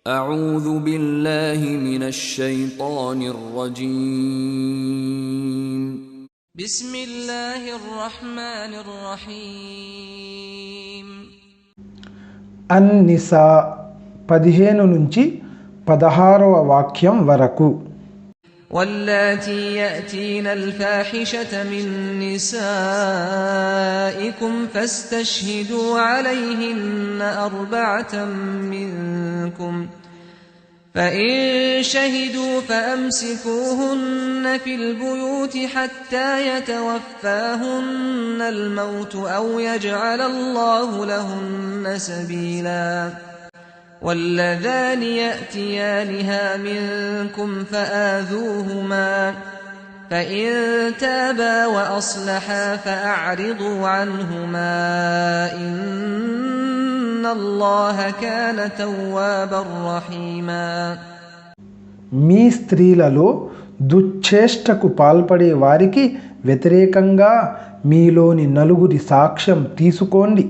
أعوذ بالله من الشيطان الرجيم. بسم الله الرحمن الرحيم. అన్నిసా 15 నుంచి 16వ వాక్యం వరకు. واللاتي يأتين الفاحشة من نسائكم فاستشهدوا عليهن 4 منكم فإن شهدوا فأمسكوهن في البيوت حتى يتوفاهن الموت أو يجعل الله لهن سبيلا. واللذان يأتيانها منكم فآذوهما فإن تابا وأصلحا فأعرضوا عنهما إن الله كان توابا رحيما. మీ స్త్రీలలో దుశ్చేష్టకు పాల్పడే వారికి వ్యతిరేకంగా మీలోని నలుగురి సాక్ష్యం తీసుకోండి.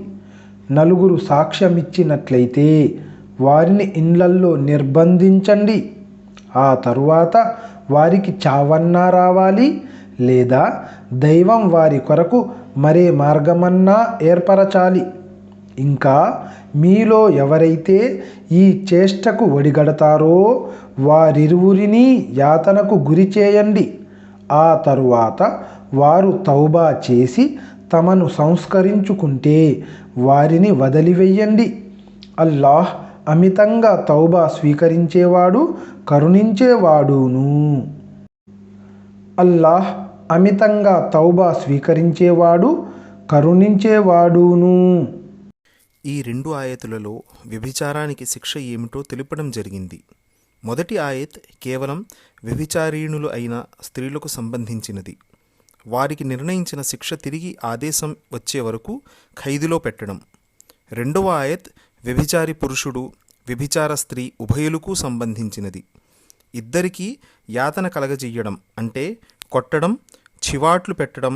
నలుగురు సాక్ష్యమిచ్చినట్లయితే వారిని ఇండ్లల్లో నిర్బంధించండి. ఆ తరువాత వారికి చావన్నా రావాలి, లేదా దైవం వారి కొరకు మరే మార్గమన్నా ఏర్పరచాలి. ఇంకా మీలో ఎవరైతే ఈ చేష్టకు ఒడిగడతారో వారిరువురిని యాతనకు గురి చేయండి. ఆ తరువాత వారు తౌబా చేసి తమను సంస్కరించుకుంటే వారిని వదిలివేయండి. అల్లాహ్ అమితంగా తౌబా స్వీకరించేవాడు, కరుణించేవాడును. అల్లాహ్ అమితంగా తౌబా స్వీకరించేవాడు, కరుణించేవాడును. ఈ 2 ఆయతులలో వ్యభిచారానికి శిక్ష ఏమిటో తెలుపడం జరిగింది. మొదటి ఆయత్ కేవలం వ్యభిచారీణులు అయిన స్త్రీలకు సంబంధించినది. వారికి నిర్ణయించిన శిక్ష తిరిగి ఆదేశం వచ్చే వరకు ఖైదులో పెట్టడం. రెండవ ఆయత్ వ్యభిచారి పురుషుడు, వ్యభిచార స్త్రీ ఉభయులకు సంబంధించినది. ఇద్దరికీ యాతన కలగజేయడం అంటే కొట్టడం, చివాట్లు పెట్టడం,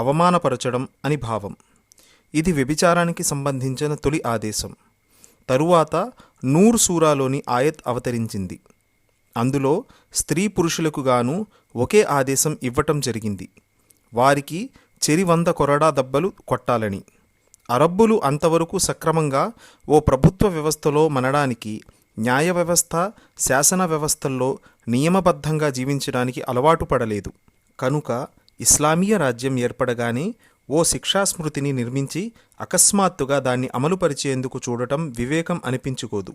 అవమానపరచడం అని భావం. ఇది వ్యభిచారానికి సంబంధించిన తొలి ఆదేశం. తరువాత నూర్ సూరాలోని ఆయత్ అవతరించింది. అందులో స్త్రీ పురుషులకు గాను ఒకే ఆదేశం ఇవ్వటం జరిగింది. వారికి చెరి 100 కొరడా దెబ్బలు కొట్టాలని. అరబ్బులు అంతవరకు సక్రమంగా ఓ ప్రభుత్వ వ్యవస్థలో మనడానికి, న్యాయ వ్యవస్థ, శాసన వ్యవస్థల్లో నియమబద్ధంగా జీవించడానికి అలవాటు పడలేదు. కనుక ఇస్లామీయ రాజ్యం ఏర్పడగానే ఓ శిక్షాస్మృతిని నిర్మించి అకస్మాత్తుగా దాన్ని అమలుపరిచేందుకు చూడటం వివేకం అనిపించుకోదు.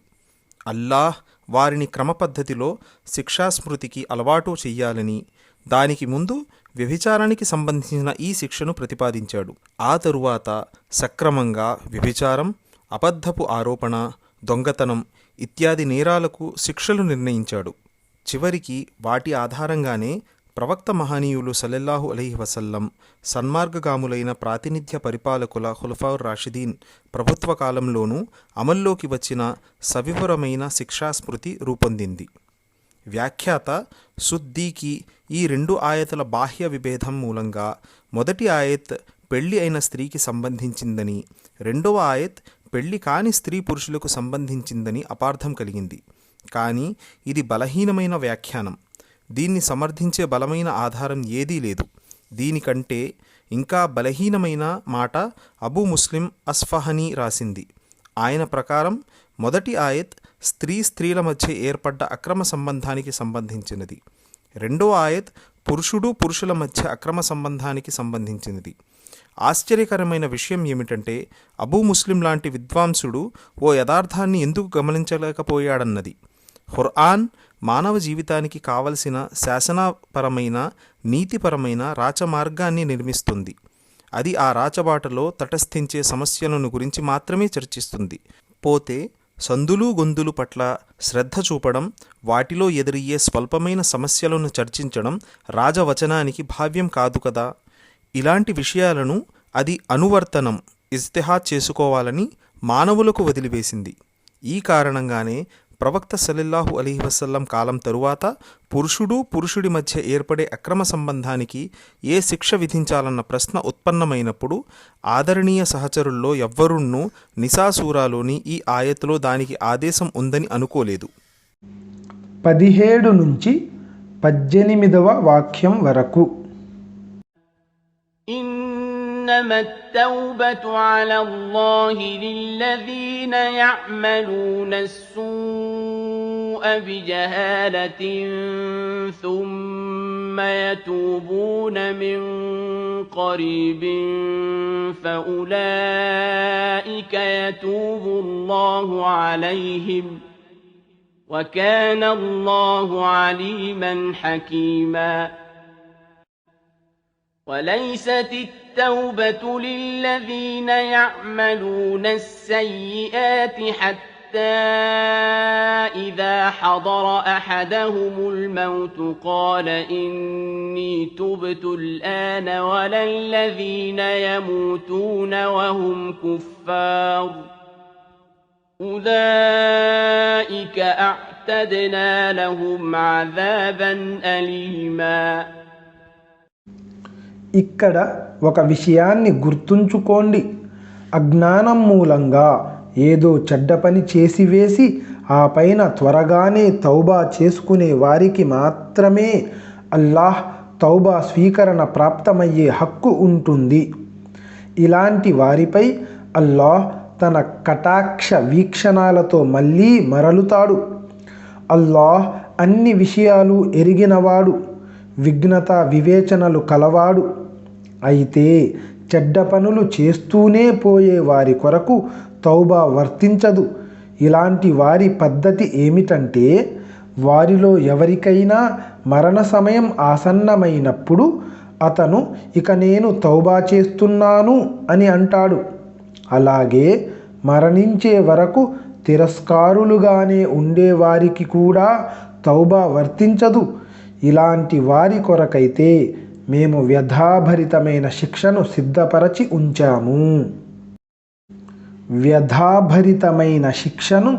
అల్లాహ్ వారిని క్రమపద్ధతిలో శిక్షాస్మృతికి అలవాటు చెయ్యాలని, దానికి ముందు వ్యభిచారానికి సంబంధించిన ఈ శిక్షను ప్రతిపాదించాడు. ఆ తరువాత సక్రమంగా వ్యభిచారం, అబద్ధపు ఆరోపణ, దొంగతనం ఇత్యాది నేరాలకు శిక్షలు నిర్ణయించాడు. చివరికి వాటి ఆధారంగానే ప్రవక్త మహనీయులు సల్లల్లాహు అలైహి వసల్లం, సన్మార్గగాములైన ప్రాతినిధ్య పరిపాలకుల ఖులఫాఉర్ రాషిదీన్ ప్రభుత్వ కాలంలోనూ అమల్లోకి వచ్చిన సవివరమైన శిక్షాస్మృతి రూపొందింది. వ్యాఖ్యాత సుద్దీకి ఈ 2 ఆయతుల బాహ్య విభేదం మూలంగా మొదటి ఆయత్ పెళ్లి అయిన స్త్రీకి సంబంధించిందని, రెండవ ఆయత్ పెళ్లి కాని స్త్రీ పురుషులకు సంబంధించిందని అపార్థం కలిగింది. కానీ ఇది బలహీనమైన వ్యాఖ్యానం. దీన్ని సమర్థించే బలమైన ఆధారం ఏదీ లేదు. దీనికంటే ఇంకా బలహీనమైన మాట అబూ ముస్లిం అస్ఫహనీ రాసింది. ఆయన ప్రకారం మొదటి ఆయత్ స్త్రీల మధ్య ఏర్పడ్డ అక్రమ సంబంధానికి సంబంధించినది. రెండవ ఆయత్ పురుషుల మధ్య అక్రమ సంబంధానికి సంబంధించినది. ఆశ్చర్యకరమైన విషయం ఏమిటంటే అబూ ముస్లిం లాంటి విద్వాంసుడు ఓ యథార్థాన్ని ఎందుకు గమనించలేకపోయాడన్నది. ఖుర్ఆన్ మానవ జీవితానికి కావలసిన శాసనపరమైన, నీతిపరమైన రాచమార్గాన్ని నిర్మిస్తుంది. అది ఆ రాచబాటలో తటస్థించే సమస్యలను గురించి మాత్రమే చర్చిస్తుంది. పోతే సందులు గొంతులు పట్ల శ్రద్ధ చూపడం, వాటిలో ఎదురయ్యే స్వల్పమైన సమస్యలను చర్చించడం రాజవచనానికి భావ్యం కాదు కదా. ఇలాంటి విషయాలను అది అనువర్తనం, ఇజ్తిహాద్ చేసుకోవాలని మానవులకు వదిలివేసింది. ఈ కారణంగానే ప్రవక్త సల్లల్లాహు అలైహి వసల్లం కాలం తరువాత పురుషుడి మధ్య ఏర్పడే అక్రమ సంబంధానికి ఏ శిక్ష విధించాలన్న ప్రశ్న ఉత్పన్నమైనప్పుడు ఆదరణీయ సహచరుల్లో ఎవ్వరున్నూ నిసా సూరాలోని ఈ ఆయత్లో దానికి ఆదేశం ఉందని అనుకోలేదు. 17 నుంచి 18వ వాక్యం వరకు. إنما التوبة على الله للذين يعملون السوء بجهالة ثم يتوبون من قريب فأولئك يتوب الله عليهم وكان الله عليما حكيما. وليست التوبة للذين يعملون السيئات حتى إذا حضر أحدهم الموت قال إني تبت الآن ولا الذين يموتون وهم كفار أولئك أعتدنا لهم عذابا أليما. ఇక్కడ ఒక విషయాన్ని గుర్తుంచుకోండి. అజ్ఞానం మూలంగా ఏదో చెడ్డ పని చేసివేసి ఆ పైన త్వరగానే తౌబా చేసుకునే వారికి మాత్రమే అల్లాహ్ తౌబా స్వీకరణ ప్రాప్తమయ్యే హక్కు ఉంటుంది. ఇలాంటి వారిపై అల్లాహ్ తన కటాక్ష వీక్షణాలతో మళ్ళీ మరలుతాడు. అల్లాహ్ అన్ని విషయాలు ఎరిగినవాడు, విఘ్నత వివేచనలు కలవాడు. అయితే చెడ్డ పనులు చేస్తూనే పోయే వారి కొరకు తౌబా వర్తించదు. ఇలాంటి వారి పద్ధతి ఏమిటంటే, వారిలో ఎవరికైనా మరణ సమయం ఆసన్నమైనప్పుడు అతను ఇక నేను తౌబా చేస్తున్నాను అని అంటాడు. అలాగే మరణించే వరకు తిరస్కారులుగానే ఉండేవారికి కూడా తౌబా వర్తించదు. ఇలాంటి వారి కొరకైతే మేము వ్యధాభరితమైన శిక్షను సిద్ధపరచి ఉంచాము. వ్యధాభరితమైన శిక్షను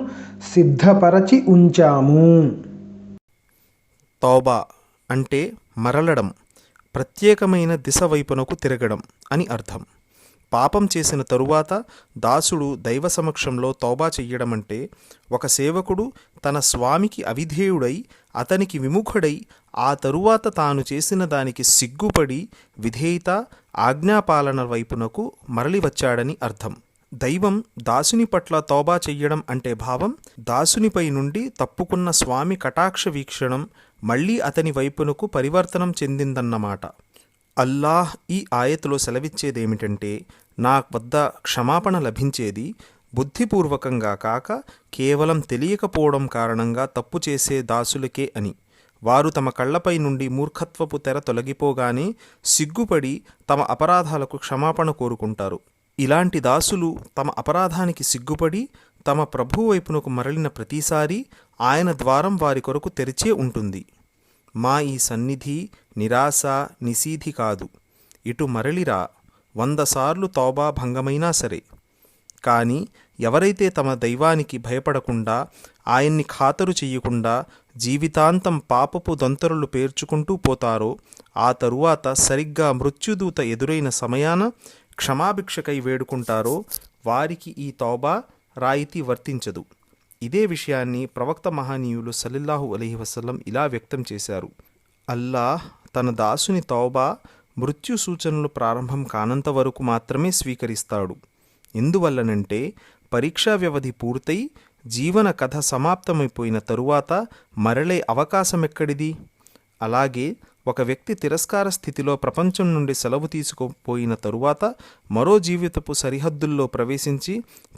సిద్ధపరచి ఉంచాము. తౌబా అంటే మరలడం, ప్రత్యేకమైన దిశ వైపునకు తిరగడం అని అర్థం. పాపం చేసిన తరువాత దాసుడు దైవ సమక్షంలో తౌబా చెయ్యడమంటే ఒక సేవకుడు తన స్వామికి అవిధేయుడై అతనికి విముఖుడై ఆ తరువాత తాను చేసిన దానికి సిగ్గుపడి విధేయత ఆజ్ఞాపాలన వైపునకు మరలి వచ్చాడని అర్థం. దైవం దాసుని పట్ల తౌబా చెయ్యడం అంటే భావం దాసునిపై నుండి తప్పుకున్న స్వామి కటాక్ష వీక్షణం మళ్ళీ అతని వైపునకు పరివర్తనం చెందిందన్నమాట. అల్లాహ్ ఈ ఆయతులో సెలవిచ్చేదేమిటంటే, నా వద్ద క్షమాపణ లభించేది బుద్ధిపూర్వకంగా కాక కేవలం తెలియకపోవడం కారణంగా తప్పు చేసే దాసులకే అని. వారు తమ కళ్లపై నుండి మూర్ఖత్వపు తెర తొలగిపోగానే సిగ్గుపడి తమ అపరాధాలకు క్షమాపణ కోరుకుంటారు. ఇలాంటి దాసులు తమ అపరాధానికి సిగ్గుపడి తమ ప్రభువు వైపునకు మరలిన ప్రతిసారి ఆయన ద్వారం వారి కొరకు తెరిచే ఉంటుంది. మా ఈ సన్నిధి నిరాశ నిశీధి కాదు, ఇటు మరలిరా 100 సార్లు తౌబా భంగమైనా సరే. కానీ ఎవరైతే తమ దైవానికి భయపడకుండా ఆయన్ని ఖాతరు చెయ్యకుండా జీవితాంతం పాపపు దొంతరులు పేర్చుకుంటూ పోతారో ఆ తరువాత సరిగ్గా మృత్యుదూత ఎదురైన సమయాన క్షమాభిక్షకై వేడుకుంటారో వారికి ఈ తౌబా రాయితీ వర్తించదు. ఇదే విషయాన్ని ప్రవక్త మహనీయులు సల్లల్లాహు అలైహి వసల్లం ఇలా వ్యక్తం చేశారు: అల్లాహ్ తన దాసుని తౌబా మృత్యు సూచనలు ప్రారంభం కానంత వరకు మాత్రమే స్వీకరిస్తాడు. ఎందువల్లనంటే పరీక్షా వ్యవధి పూర్తయి జీవన కథ సమాప్తమైపోయిన తరువాత మరలే అవకాశమెక్కడిది? అలాగే ఒక వ్యక్తి తిరస్కార స్థితిలో ప్రపంచం నుండి సెలవు తీసుకుపోయిన తరువాత మరో జీవితపు సరిహద్దుల్లో ప్రవేశించి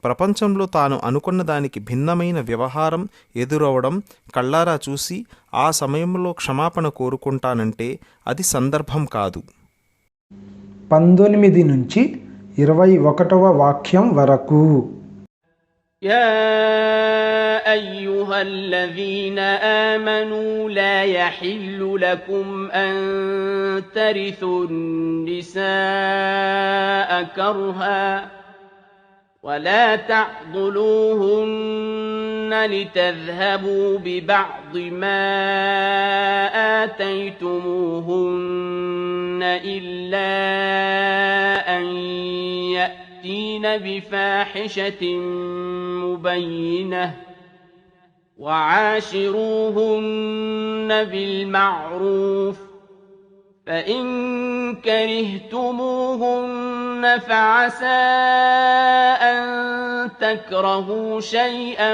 ప్రపంచంలో తాను అనుకున్న దానికి భిన్నమైన వ్యవహారం ఎదురవడం కళ్ళారా చూసి ఆ సమయంలో క్షమాపణ కోరుకుంటానంటే అది సందర్భం కాదు. 19 నుంచి 21వ వాక్యం వరకు. يا أيها الذين آمنوا لا يحل لكم أن ترثوا النساء كرها ولا تعضلوهن لتذهبوا ببعض ما آتيتموهن إلا أن يأتين بفاحشة مبينة وعاشروهن بالمعروف فإن كرهتموهن فعسى أن تكرهوا شيئا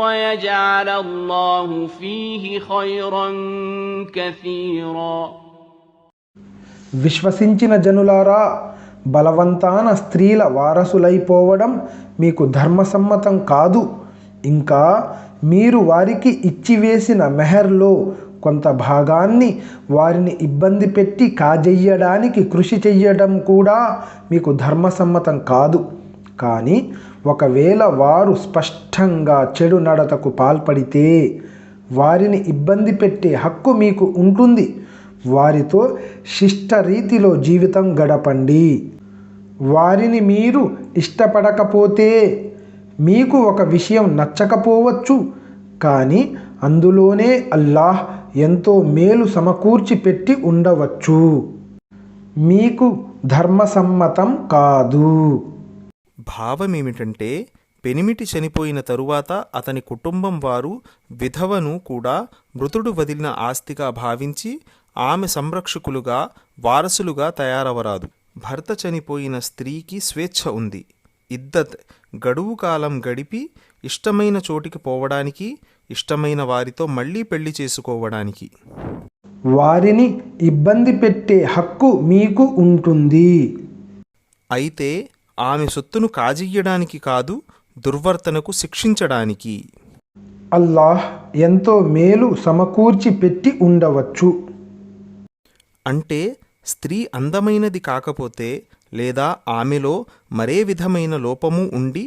ويجعل الله فيه خيرا كثيرا. విశ్వసించిన జనులారా, బలవంతాన స్త్రీల వారసులైపోవడం మీకు ధర్మసమ్మతం కాదు. ఇంకా మీరు వారికి ఇచ్చివేసిన మెహర్లో కొంత భాగాన్ని వారిని ఇబ్బంది పెట్టి కాజేయడానికి కృషి చెయ్యడం కూడా మీకు ధర్మసమ్మతం కాదు. కానీ ఒకవేళ వారు స్పష్టంగా చెడు నడతకు పాల్పడితే వారిని ఇబ్బంది పెట్టే హక్కు మీకు ఉంటుంది. వారితో శిష్ట రీతిలో జీవితం గడపండి. వారిని మీరు ఇష్టపడకపోతే మీకు ఒక విషయం నచ్చకపోవచ్చు, కానీ అందులోనే అల్లాహ్ ఎంతో మేలు సమకూర్చి పెట్టి ఉండవచ్చు. మీకు ధర్మసమ్మతం కాదు. భావమేమిటంటే, పెనిమిటి చనిపోయిన తరువాత అతని కుటుంబం వారు విధవను కూడా మృతుడు వదిలిన ఆస్తిగా భావించి ఆమె సంరక్షకులుగా వారసులుగా తయారవరాదు. భర్త చనిపోయిన స్త్రీకి స్వేచ్ఛ ఉంది. ఇద్దత్ గడువు కాలం గడిపి ఇష్టమైన చోటికి పోవడానికి, ఇష్టమైన వారితో మళ్ళీ పెళ్లి చేసుకోవడానికి. వారిని ఇబ్బంది పెట్టే హక్కు మీకు ఉంటుంది. అయితే ఆమె సొత్తును కాజేయడానికి కాదు, దుర్వర్తనకు శిక్షించడానికి. అల్లాహ్ ఎంతో మేలు సమకూర్చి పెట్టి ఉండవచ్చు. అంటే స్త్రీ అందమైనది కాకపోతే లేదా ఆమెలో మరే విధమైన లోపము ఉండి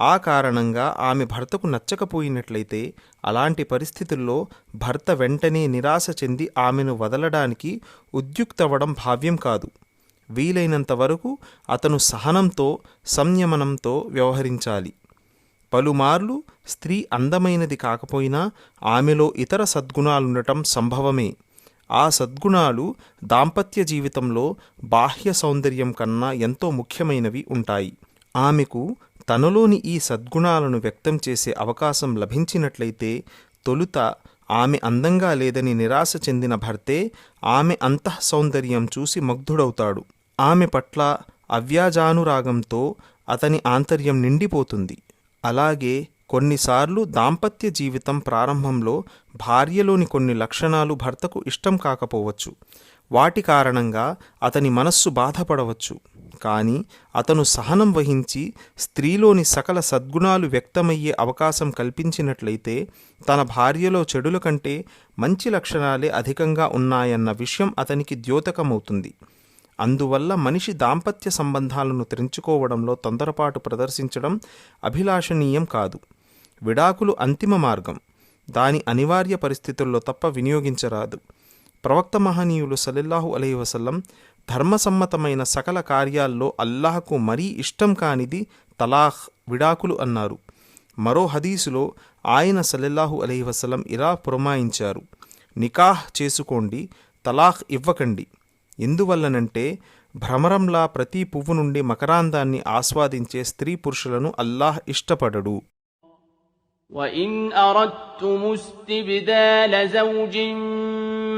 ఆ కారణంగా ఆమె భర్తకు నచ్చకపోయినట్లయితే అలాంటి పరిస్థితుల్లో భర్త వెంటనే నిరాశ చెంది ఆమెను వదలడానికి ఉద్యుక్తవడం భావ్యం కాదు. వీలైనంత వరకు అతను సహనంతో సంయమనంతో వ్యవహరించాలి. పలుమార్లు స్త్రీ అందమైనది కాకపోయినా ఆమెలో ఇతర సద్గుణాలుండటం సంభవమే. ఆ సద్గుణాలు దాంపత్య జీవితంలో బాహ్య సౌందర్యం కన్నా ఎంతో ముఖ్యమైనవి ఉంటాయి. ఆమెకు తనలోని ఈ సద్గుణాలను వ్యక్తం చేసే అవకాశం లభించినట్లయితే తొలుత ఆమె అందంగా లేదని నిరాశ చెందిన భర్తే ఆమె అంతః సౌందర్యం చూసి ముగ్ధుడవుతాడు. ఆమె పట్ల అవ్యాజానురాగంతో అతని ఆంతర్యం నిండిపోతుంది. అలాగే కొన్నిసార్లు దాంపత్య జీవితం ప్రారంభంలో భార్యలోని కొన్ని లక్షణాలు భర్తకు ఇష్టం కాకపోవచ్చు. వాటి కారణంగా అతని మనస్సు బాధపడవచ్చు. కానీ అతను సహనం వహించి స్త్రీలోని సకల సద్గుణాలు వ్యక్తమయ్యే అవకాశం కల్పించినట్లయితే తన భార్యలో చెడుల కంటే మంచి లక్షణాలే అధికంగా ఉన్నాయన్న విషయం అతనికి ద్యోతకమవుతుంది. అందువల్ల మనిషి దాంపత్య సంబంధాలను తెంచుకోవడంలో తొందరపాటు ప్రదర్శించడం అభిలాషణీయం కాదు. విడాకులు అంతిమ మార్గం. దాని అనివార్య పరిస్థితుల్లో తప్ప వినియోగించరాదు. ప్రవక్త మహనీయులు సల్లల్లాహు అలైహి వసల్లం ధర్మసమ్మతమైన సకల కార్యాల్లో అల్లాహకు మరీ ఇష్టం కానిది తలాఖ్, విడాకులు అన్నారు. మరో హదీసులో ఆయన సల్లల్లాహు అలైహి వసల్లం ఇలా పురమాయించారు: నికాహ్ చేసుకోండి, తలాఖ్ ఇవ్వకండి. ఎందువల్లనంటే భ్రమరంలా ప్రతి పువ్వు నుండి మకరాందాన్ని ఆస్వాదించే స్త్రీ పురుషులను అల్లాహ్ ఇష్టపడడు. وَإِنْ أَرَدْتُمُ اسْتِبْدَالَ زَوْجٍ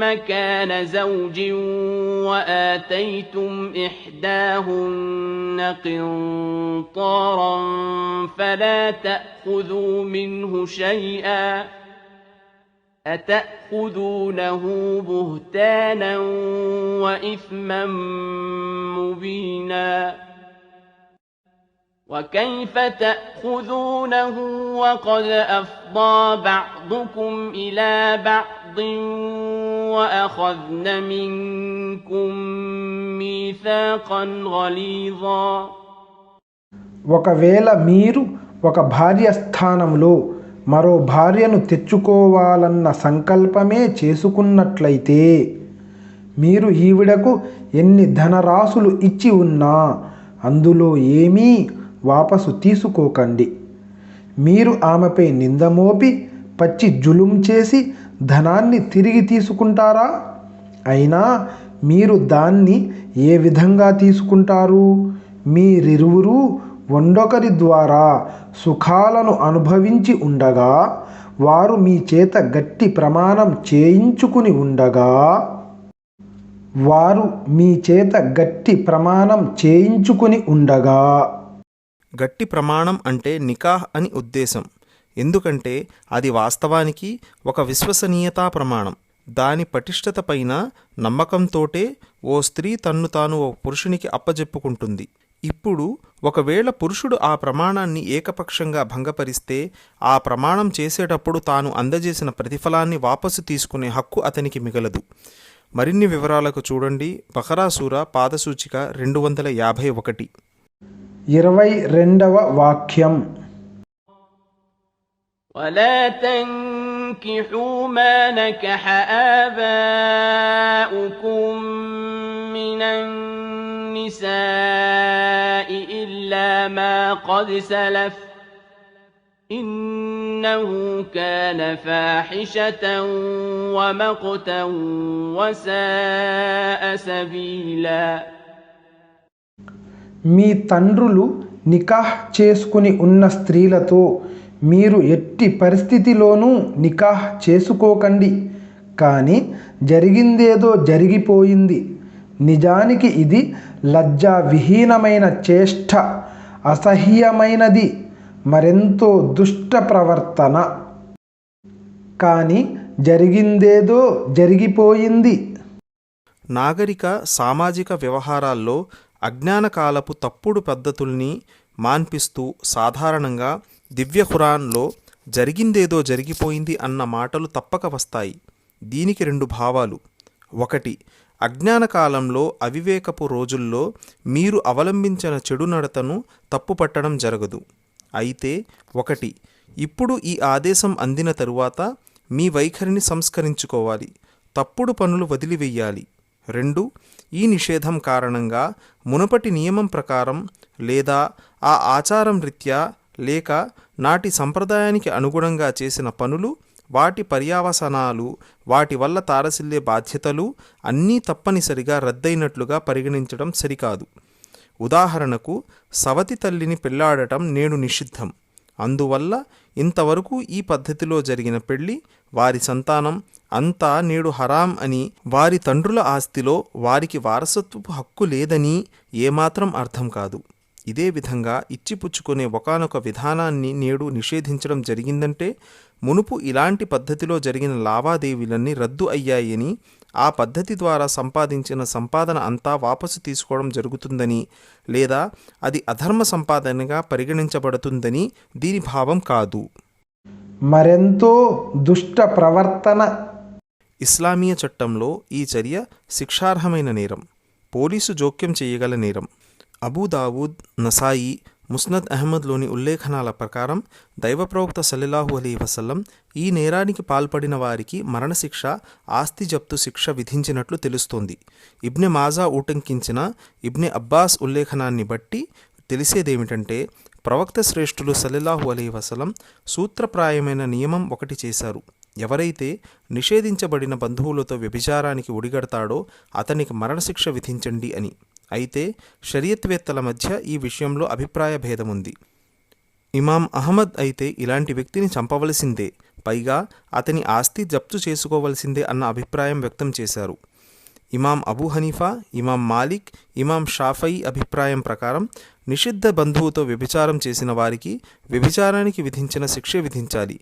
مَكَانَ زَوْجٍ وَآتَيْتُمْ إِحْدَاهُنَّ قِنطَارًا فَلَا تَأْخُذُوا مِنْهُ شَيْئًا أَتَأْخُذُونَهُ بُهْتَانًا وَإِثْمًا مُبِينًا وَكَيْفَ تَأْخُذُونَهُ وَقَدْ أَفْضَىٰ بَعْضُكُمْ إِلَىٰ بَعْضٍ وَأَخَذْنَ مِنكُم مِّيثَاقًا غَلِيظًا. ఒకవేళ మీరు ఒక భార్య స్థానంలో మరో భార్యను తెచ్చుకోవాలన్న సంకల్పమే చేసుకున్నట్లయితే మీరు ఈవిడకు ఎన్ని ధనరాశులు ఇచ్చి ఉన్నా అందులో ఏమీ వాపసు తీసుకోకండి. మీరు ఆమెపై నింద మోపి పచ్చి జులుం చేసి ధనాన్ని తిరిగి తీసుకుంటారా? అయినా మీరు దాన్ని ఏ విధంగా తీసుకుంటారు? మీరిరువురు ఒండొకరి ద్వారా సుఖాలను అనుభవించి ఉండగా వారు మీ చేత గట్టి ప్రమాణం చేయించుకుని ఉండగా గట్టి ప్రమాణం అంటే నికాహ్ అని ఉద్దేశం. ఎందుకంటే అది వాస్తవానికి ఒక విశ్వసనీయతా ప్రమాణం. దాని పటిష్టత పైన నమ్మకంతోటే ఓ స్త్రీ తన్ను తాను ఓ పురుషునికి అప్పజెప్పుకుంటుంది. ఇప్పుడు ఒకవేళ పురుషుడు ఆ ప్రమాణాన్ని ఏకపక్షంగా భంగపరిస్తే ఆ ప్రమాణం చేసేటప్పుడు తాను అందజేసిన ప్రతిఫలాన్ని వాపసు తీసుకునే హక్కు అతనికి మిగలదు. మరిన్ని వివరాలకు చూడండి బఖరా సూరా పాదసూచిక 251. 22వ వాక్యం. ولا تنكحوا ما نكح آباؤكم من النساء إلا ما قد سلف إنه كان فاحشة ومقتا وساء سبيلا. మీ తండ్రులు నికాహ్ చేసుకుని ఉన్న స్త్రీలతో మీరు ఎట్టి పరిస్థితిలోనూ నికాహ్ చేసుకోకండి. కానీ జరిగిందేదో జరిగిపోయింది. నిజానికి ఇది లజ్జా విహీనమైన చేష్ట, అసహ్యమైనది, మరెంతో దుష్ట ప్రవర్తన. కానీ జరిగిందేదో జరిగిపోయింది. నాగరిక సామాజిక వ్యవహారాల్లో అజ్ఞానకాలపు తప్పుడు పద్ధతుల్ని మాన్పిస్తూ సాధారణంగా దివ్య ఖురాన్లో జరిగిందేదో జరిగిపోయింది అన్న మాటలు తప్పక వస్తాయి. దీనికి 2 భావాలు. 1. అజ్ఞానకాలంలో అవివేకపు రోజుల్లో మీరు అవలంబించిన చెడు నడతను తప్పుపట్టడం జరగదు. అయితే 1. ఇప్పుడు ఈ ఆదేశం అందిన తరువాత మీ వైఖరిని సంస్కరించుకోవాలి, తప్పుడు పనులు వదిలివేయాలి. 2. ఈ నిషేధం కారణంగా మునుపటి నియమం ప్రకారం లేదా ఆ ఆచారం రీత్యా లేక నాటి సంప్రదాయానికి అనుగుణంగా చేసిన పనులు, వాటి పర్యవసానాలు, వాటి వల్ల తారసిల్లే బాధ్యతలు అన్నీ తప్పనిసరిగా రద్దయినట్లుగా పరిగణించడం సరికాదు. ఉదాహరణకు సవతి తల్లిని పెళ్లాడటం నేడు నిషిద్ధం. అందువల్ల ఇంతవరకు ఈ పద్ధతిలో జరిగిన పెళ్లి, వారి సంతానం అంతా నేడు హరాం అని, వారి తండ్రుల ఆస్తిలో వారికి వారసత్వపు హక్కు లేదని ఏమాత్రం అర్థం కాదు. ఇదే విధంగా ఇచ్చిపుచ్చుకునే ఒకానొక విధానాన్ని నేడు నిషేధించడం జరిగిందంటే మునుపు ఇలాంటి పద్ధతిలో జరిగిన లావాదేవీలన్నీ రద్దు అయ్యాయని, ఆ పద్ధతి ద్వారా సంపాదించిన సంపాదన అంతా వాపసు తీసుకోవడం జరుగుతుందని లేదా అది అధర్మ సంపాదనగా పరిగణించబడుతుందని దీని భావం కాదు. మరెంతో దుష్ట ప్రవర్తన. ఇస్లామీయ చట్టంలో ఈ చర్య శిక్షార్హమైన నేరం, పోలీసు జోక్యం చేయగల నేరం. అబూ దావూద్, నసాయి, ముస్నద్ అహ్మద్లోని ఉల్లేఖనాల ప్రకారం దైవ ప్రవక్త సల్లల్లాహు అలైహి వసల్లం ఈ నేరానికి పాల్పడిన వారికి మరణశిక్ష, ఆస్తి జప్తు శిక్ష విధించినట్లు తెలుస్తోంది. ఇబ్నె మాజా ఊటంకించిన ఇబ్నె అబ్బాస్ ఉల్లేఖనాన్ని బట్టి తెలిసేదేమిటంటే ప్రవక్త శ్రేష్ఠులు సల్లల్లాహు అలైహి వసల్లం సూత్రప్రాయమైన నియమం ఒకటి చేశారు. ఎవరైతే నిషేధించబడిన బంధువులతో వ్యభిచారానికి ఒడిగడతాడో అతనికి మరణశిక్ష విధించండి అని. అయితే షరియత్వేత్తల మధ్య ఈ విషయంలో అభిప్రాయ భేదముంది. ఇమాం అహ్మద్ అయితే ఇలాంటి వ్యక్తిని చంపవలసిందే, పైగా అతని ఆస్తి జప్తు చేసుకోవలసిందే అన్న అభిప్రాయం వ్యక్తం చేశారు. ఇమాం అబూ హనీఫా, ఇమాం మాలిక్, ఇమాం షాఫయి అభిప్రాయం ప్రకారం నిషిద్ధ బంధువుతో వ్యభిచారం చేసిన వారికి వ్యభిచారానికి విధించిన శిక్ష విధించాలి.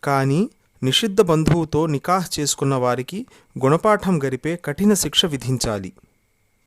కానీ నిషిద్ధ బంధువుతో నికాహ్ చేసుకున్న వారికి గుణపాఠం గరిపే కఠిన శిక్ష విధించాలి.